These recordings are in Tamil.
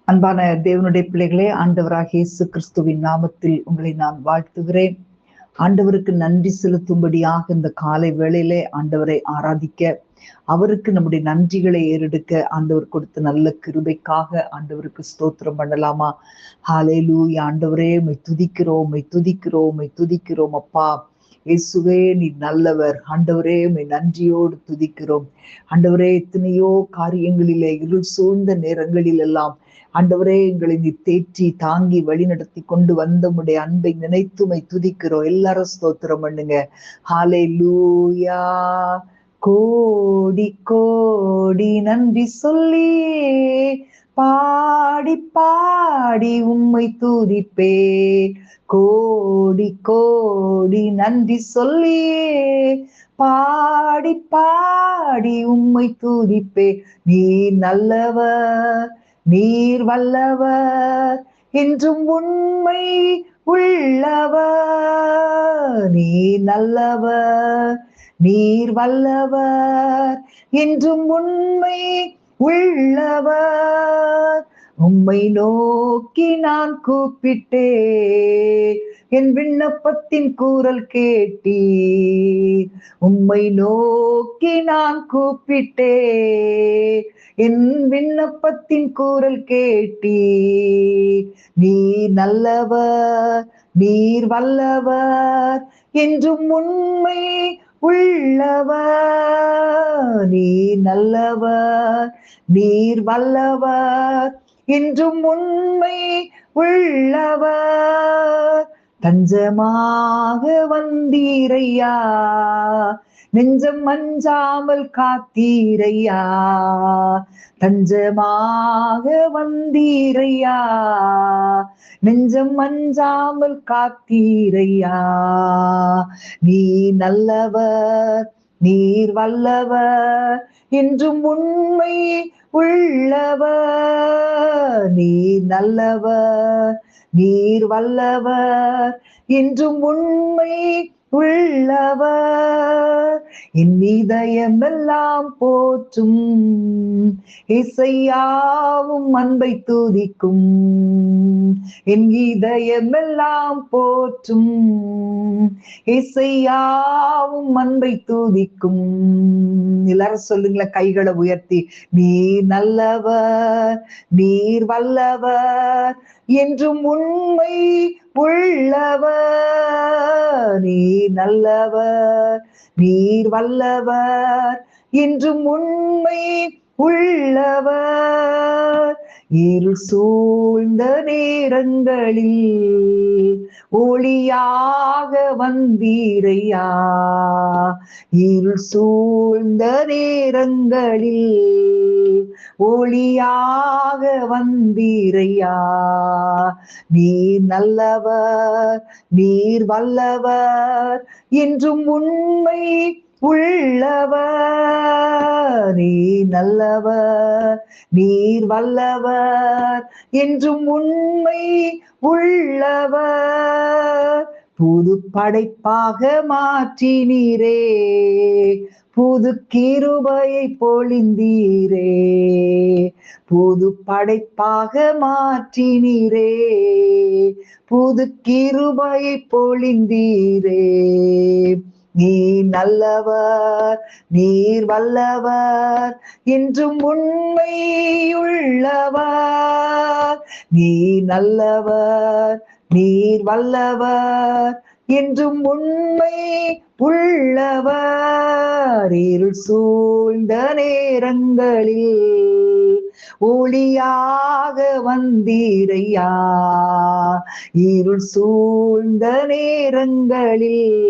அன்பான தேவனுடைய பிள்ளைகளே, ஆண்டவராகிய இயேசு கிறிஸ்துவின் நாமத்தில் உங்களை நான் வாழ்த்துகிறேன். ஆண்டவருக்கு நன்றி செலுத்தும்படியாக இந்த காலை வேளையிலே ஆண்டவரை ஆராதிக்க, அவருக்கு நம்முடைய நன்றிகளை ஏறெடுக்க ஆண்டவர் கொடுத்த நல்ல கிருபைக்காக ஆண்டவருக்கு ஸ்தோத்திரம் பண்ணலாமா? ஹalleluya. ஆண்டவரே உம்மை துதிக்கிறோம், உம்மை துதிக்கிறோம், உம்மை துதிக்கிறோம் அப்பா. இயேசுவே நீர் நல்லவர். ஆண்டவரே உம்மை நன்றியோடு துதிக்கிறோம். ஆண்டவரே எத்தனையோ காரியங்களிலே இருள் சூழ்ந்த நேரங்களில் எல்லாம் ஆண்டவரே எங்களை நீ தேற்றி தாங்கி வழி நடத்தி கொண்டு வந்த உம்முடைய அன்பை நினைத்துமை துதிக்கிறோம். எல்லாரும் ஸ்தோத்திரம் பண்ணுங்க. ஹalleluya. கோடி கோடி நன்றி சொல்லி பாடி பாடி உம்மை துதிப்பே. கோடி கோடி நன்றி சொல்லி பாடி பாடி உம்மை துதிப்பே. நீ நல்லவர், நீர் வல்லவர், என்றும் உண்மை உள்ளவர். நீ நல்லவர், நீர் வல்லவர், என்றும் உண்மை உள்ளவர். உம்மை நோக்கி நான் கூப்பிட்டே, என் விண்ணப்பத்தின் கூறல் கேட்டீர். உம்மை நோக்கி நான் கூப்பிட்டே, என் விண்ணப்பத்தின் கூறல் கேட்டீர். நீர் நல்லவர், நீர் வல்லவர், என்றும் உண்மை உள்ளவர். நீர் நல்லவர், நீர் வல்லவர், என்றும் உண்மை உள்ளவர். தஞ்சமாக வந்தீரையா, நெஞ்சம் அஞ்சாமல் காத்தீரையா. தஞ்சமாக வந்தீரையா, நெஞ்சம் அஞ்சாமல் காத்தீரையா. நீ நல்லவர், நீர் வல்லவர், என்றும் உண்மை உள்ளவர். நீர் நல்லவர், நீர் வல்லவர், என்றும் உண்மை உள்ளவர். என் இதயமெல்லாம் போற்றும் இசையாவும் அன்பை துதிக்கும். என் இதயமெல்லாம் போற்றும் இசையாவும் அன்பை துதிக்கும். எல்லாரும் சொல்லுங்களேன் கைகளை உயர்த்தி. நீர் நல்லவர், நீர் வல்லவர், என்றும் உண்மை உள்ளவர். நீர் நல்லவர், நீர் வல்லவர், என்றும் உண்மை உள்ளவர். இருள் சூழ்ந்த நேரங்களில் ஒளியாக வந்தீரையா. இருள் சூழ்ந்த நேரங்களில் ஒளியாக வந்தீரையா. நீர் நல்லவர், நீர் வல்லவர், என்றும் உண்மை உள்ளவர். நீர் நல்லவர், நீர் வல்லவர், என்றும் உண்மை உள்ளவர். புது படைப்பாக மாற்றினீரே, புது கிருபையை பொழிந்தீரே. புது படைப்பாக மாற்றினீரே, புது கிருபையை பொழிந்தீரே. நீர் நல்லவர், நீர் வல்லவர், என்றும் உண்மை உள்ளவர். நீர் நல்லவர், நீர் வல்லவர், என்றும் உண்மை உள்ளவர். இருள் சூழ்ந்த நேரங்களில் ஒளியாக வந்தீரையா. இருள் சூழ்ந்த நேரங்களில்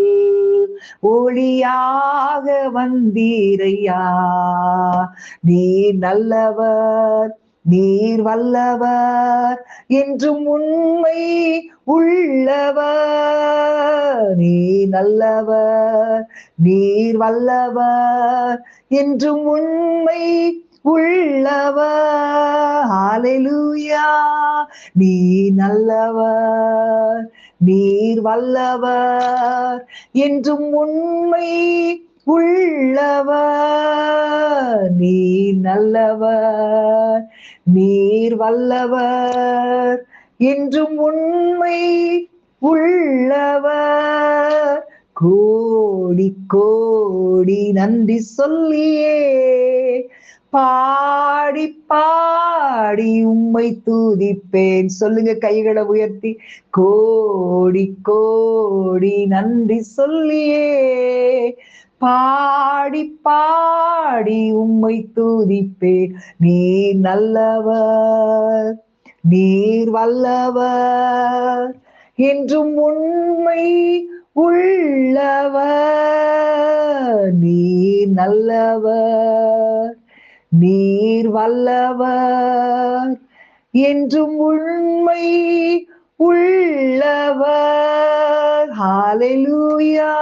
ஒளியாக வந்தீரையா. நீர் நல்லவர், நீர் வல்லவர், என்றும் உண்மை உள்ளவர். நீர் நல்லவர், நீர் வல்லவர், என்றும் உண்மை உள்ளவர். ஹalleluya. நீர் நல்லவர், நீர் வல்லவர், என்றும் உண்மை உள்ளவர். நீர் நல்லவர், நீர் நீர் வல்லவர், என்றும் உண்மை உள்ளவர். கோடி கோடி நன்றி சொல்லியே பாடி பாடி உம்மை துதிப்பேன். சொல்லுங்க கைகளை உயர்த்தி. கோடி கோடி நன்றி சொல்லியே பாடி பாடி உம்மை துதிப்பேன். நீர் நல்லவர், நீர் வல்லவர், என்றும் உண்மை உள்ளவர். நீர் நல்லவர், நீர் வல்லவர், என்றும் உண்மை உள்ளவர். ஹalleluya,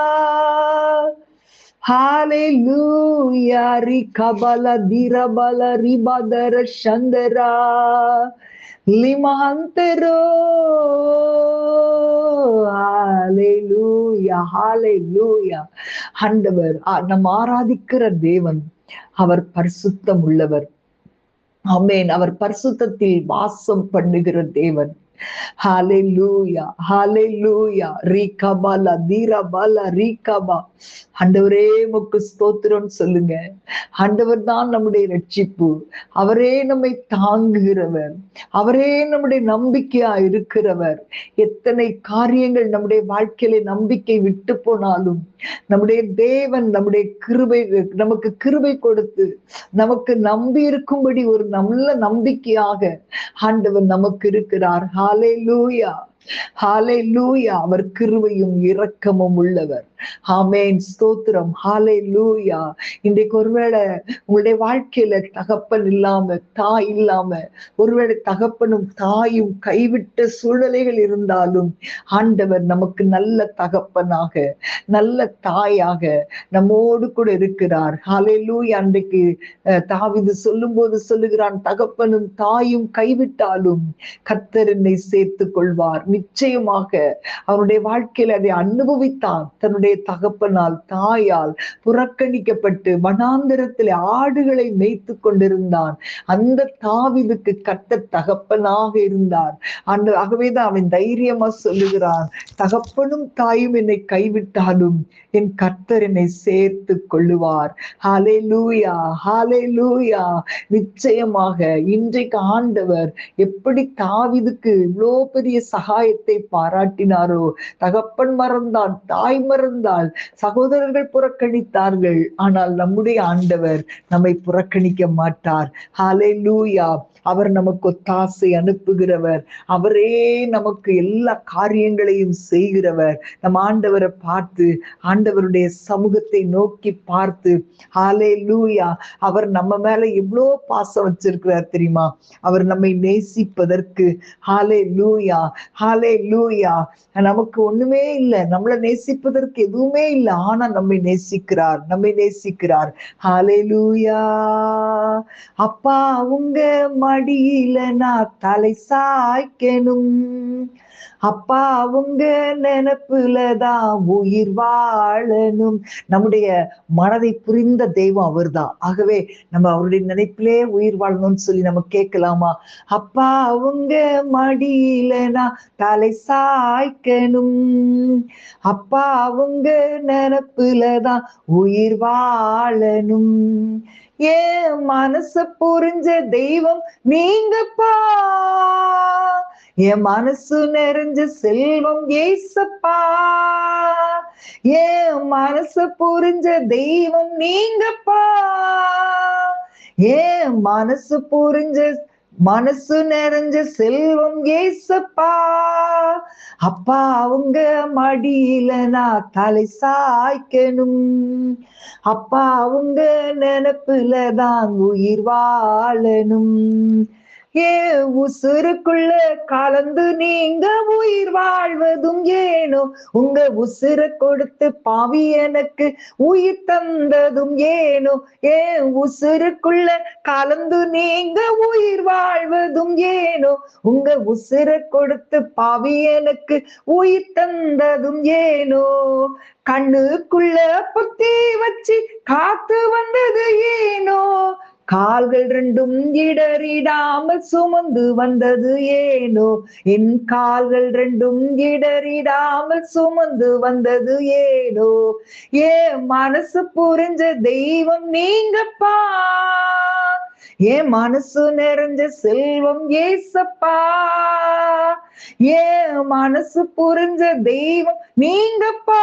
ஹalleluya. ரிகபல திரபல ரிபதர சந்தரா லிமாந்தரோ. ஹalleluya, ஹalleluya. ஆண்டவர் நம்ம ஆராதிக்கிற தேவன், அவர் பரிசுத்தம் உள்ளவர். ஆமென். அவர் பரிசுத்தத்தில் வாசம் பண்ணுகிற தேவன். ஹalleluya, ஹalleluya. ரிகபல திரபல ரிகபா. ஆண்டவரே உமக்கு ஸ்தோத்திரம் சொல்லுங்க. ஆண்டவர் தான் நம்முடைய ரட்சிப்பு. அவரே நம்மை தாங்குகிறவர். அவரே நம்முடைய நம்பிக்கையா இருக்கிறவர். எத்தனை காரியங்கள் நம்முடைய வாழ்க்கையில நம்பிக்கை விட்டு போனாலும் நம்முடைய தேவன் நம்முடைய கிருபை, நமக்கு கிருபை கொடுத்து நமக்கு நம்பி இருக்கும்படி ஒரு நல்ல நம்பிக்கையாக ஆண்டவர் நமக்கு இருக்கிறார். ஹalleluya, ஹalleluya. அவர் கிருபையும் இரக்கமும் உள்ளவர். ஆமென், ஸ்தோத்திரம். ஹalleluya. இன்றைக்கு ஒருவேளை உங்களுடைய வாழ்க்கையில தகப்பன் இல்லாம, தாய் இல்லாம, ஒருவேளை தகப்பனும் தாயும் கைவிட்ட சூழ்நிலைகள் இருந்தாலும் ஆண்டவர் நமக்கு நல்ல தகப்பனாக, நல்ல தாயாக நம்மோடு கூட இருக்கிறார். ஹalleluya. அன்றைக்கு தாவீது சொல்லும் போது சொல்லுகிறான், தகப்பனும் தாயும் கைவிட்டாலும் கர்த்தர் என்னை சேர்த்துக் கொள்வார். நிச்சயமாக அவனுடைய வாழ்க்கையில அதை அனுபவித்தான். தன்னுடைய தகப்பனால் தாயால் புறக்கணிக்கப்பட்டு வனாந்திரத்தில் ஆடுகளை மேய்த்து கொண்டிருந்தான். அந்த தாவீதுக்கு கர்த்தர் தகப்பனாக இருந்தார். ஆகவேதான் அவன் தைரியமா சொல்லுகிறான், தகப்பனும் தாயும் என்னை கைவிட்டாலும் என் கர்த்தர் என்னை சேர்த்து கொள்ளுவார். ஹalleluya, ஹalleluya. நிச்சயமாக இன்றைக்கு ஆண்டவர் எப்படி தாவீதுக்கு இவ்வளோ பெரிய சகாயத்தை பாராட்டினாரோ, தகப்பன் மறந்தான், தாய் மறந்தாள், சகோதரர்கள் புறக்கணித்தார்கள், ஆனால் நம்முடைய ஆண்டவர் நம்மை புறக்கணிக்க மாட்டார். ஹalleluya. அவர் நமக்கு ஒத்தாசை அனுப்புகிறவர். அவரே நமக்கு எல்லா காரியங்களையும் செய்கிறவர். நம் ஆண்டவரை பார்த்து, ஆண்டவருடைய சமூகத்தை நோக்கி பார்த்து, ஹalleluya, அவர் நம்ம மேல எவ்வளோ பாசம் வச்சிருக்கிறார் தெரியுமா? அவர் நம்மை நேசிப்பதற்கு. ஹalleluya, ஹalleluya. நமக்கு ஒண்ணுமே இல்லை, நம்மளை நேசிப்பதற்கு எதுவுமே இல்லை, ஆனா நம்மை நேசிக்கிறார், நம்மை நேசிக்கிறார். ஹalleluya. அப்பா உங்க மடியில நான் தலை சாய்க்கணும், அப்பா உங்க நினைப்புலதான் உயிர் வாழணும். நம்முடைய மனதை புரிந்த தெய்வம் அவர்தான். ஆகவே நம்ம அவருடைய நினைப்பிலே உயிர் வாழணும்னு சொல்லி நம்ம கேட்கலாமா? அப்பா உங்க மடியில நான் தலை சாய்க்கணும், அப்பா உங்க நினைப்புலதான் உயிர் வாழணும். ஏன் மனச புரிஞ்ச தெய்வம் நீங்கப்பா, என் மனசு நிறைஞ்ச செல்வம் ஏசப்பா. ஏன் மனச புரிஞ்ச தெய்வம் நீங்கப்பா, ஏன் மனசு புரிஞ்ச மனசு நிறைஞ்ச செல்வம் ஏசப்பா. அப்பா அவங்க மடியில நான் தலை சாய்க்கணும், அப்பா அவங்க நினைப்புலதான் உயிர் வாழணும். ஏன் உசுருக்குள்ள கலந்து நீங்க உயிர் வாழ்வதும் ஏனோ, உங்க உசுர கொடுத்து பாவி எனக்கு உயிர் தந்ததும் ஏனோ. ஏன் உசுருக்குள்ள கலந்து நீங்க உயிர் வாழ்வதும் ஏனோ, உங்க உசுர கொடுத்து பாவி எனக்கு உயிர் தந்ததும் ஏனோ. கண்ணுக்குள்ள புத்தி வச்சு காத்து வந்தது ஏனோ, கால்கள் ரெண்டும் இடறிடாமல் சுமந்து வந்தது ஏனோ, என் கால்கள் ரெண்டும் இடறிடாமல் சுமந்து வந்தது ஏனோ, ஏன் மனசு புரிஞ்ச தெய்வம் நீங்கப்பா, ஏன் மனசு நிறைஞ்ச செல்வம் ஏசப்பா, ஏன் மனசு புரிஞ்ச தெய்வம் நீங்கப்பா,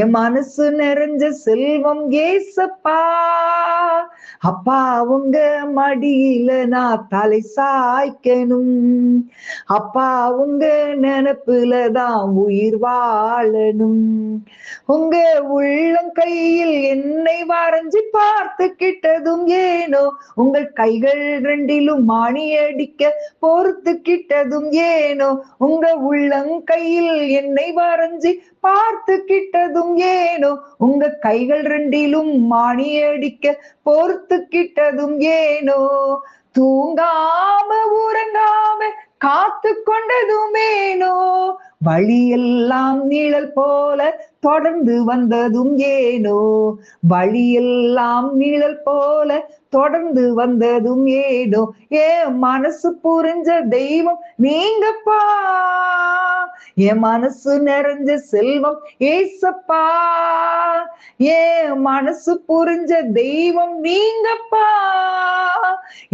என் மனசு நிறைஞ்ச செல்வம் ஏசப்பா. அப்பா உங்க மடியில நான் தலை சாய்க்கணும், அப்பா உங்க நினப்புலதான் உயிர் வாழணும், உங்க உள்ளம் கையில் என்னை வரைஞ்சி பார்த்துக்கிட்டதும் ஏனோ, உங்கள் கைகள் ரெண்டிலும் மாணி அடிக்க பொறுத்துக்கிட்டதும் ஏனோ, உங்க உள்ளங்கையில் என்னை வரைஞ்சி பார்த்துக்கிட்டதும் ஏனோ, உங்க கைகள் ரெண்டிலும் மாணி அடிக்க பொறுத்துக்கிட்டதும் ஏனோ, தூங்காம உறங்காம காத்து கொண்டதுமேனோ, வழியெல்லாம் நிழல் போல தொடர்ந்து வந்ததும் ஏனோ, வழியெல்லாம் நிழல் போல தொடர்ந்து வந்ததும் ஏனோ, என் மனசு புரிஞ்ச தெய்வம் நீங்கப்பா, என் மனசு நிறைஞ்ச செல்வம் ஏசப்பா, என் மனசு புரிஞ்ச தெய்வம் நீங்கப்பா,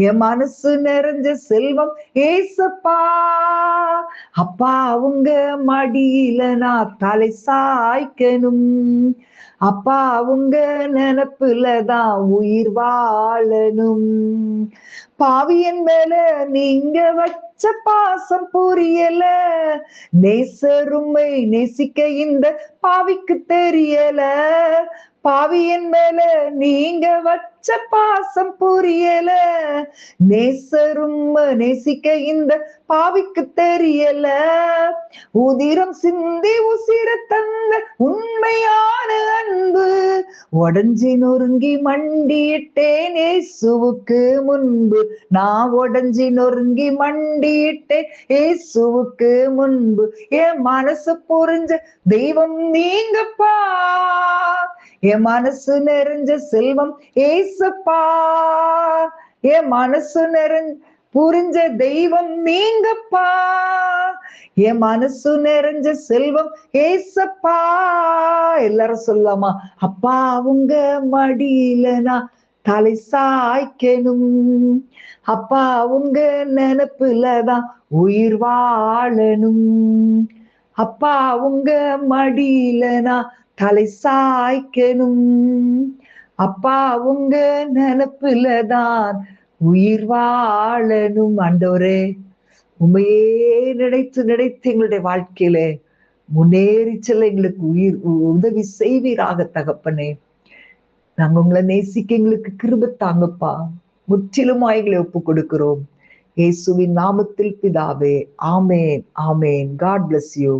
என் மனசு நிறைஞ்ச செல்வம் ஏசப்பா. அப்பா உங்க மடியில நான் தலை சாய்க்கணும், அப்பா உங்க நினப்புலதான் உயிர் வாழணும், பாவியன் மேல நீங்க வச்ச பாசம் புரியல, நேசருமை நேசிக்க இந்த பாவிக்கு தெரியல, பாவியன் மேல நீங்க வச்ச பாசம் புரியல, நேசரும் நேசிக்க இந்த பாவிக்கு தெரியல, உதிரம் சிந்தி உசிர தந்த உண்மையான அன்பு, உடஞ்சி நொறுங்கி மண்டியிட்டேன் இயேசுவுக்கு முன்பு, நான் உடஞ்சி நொறுங்கி மண்டியிட்டேன் இயேசுவுக்கு முன்பு, என் மனசு புரிஞ்ச தெய்வம் நீங்கப்பா, என் மனசு நிறைஞ்ச செல்வம் ஏசப்பா, என் மனசு புரிஞ்ச தெய்வம் நீங்கப்பா, என் மனசு நிறைஞ்ச செல்வம் ஏசப்பா. எல்லாரும் சொல்லலாமா? அப்பா உங்க மடியில நான் தலை சாய்க்கணும், அப்பா உங்க நினப்புலதான் உயிர் வாழணும், அப்பா உங்க மடியில நான் தலை சாய்க்கணும், அப்பா உங்க நினப்புலதான் உயிர் வாழணும். ஆண்டவரே உண்மையே நினைத்து நினைத்து எங்களுடைய வாழ்க்கையில முன்னேறி செல்ல எங்களுக்கு உதவி செய்வீராக தகப்பனே. நாங்க உங்களை நேசிக்க எங்களுக்கு கிருபை தாங்கப்பா. முற்றிலுமாய் எங்களை ஒப்பு கொடுக்கிறோம். இயேசுவின் நாமத்தில் பிதாவே, ஆமேன் ஆமேன். God bless you.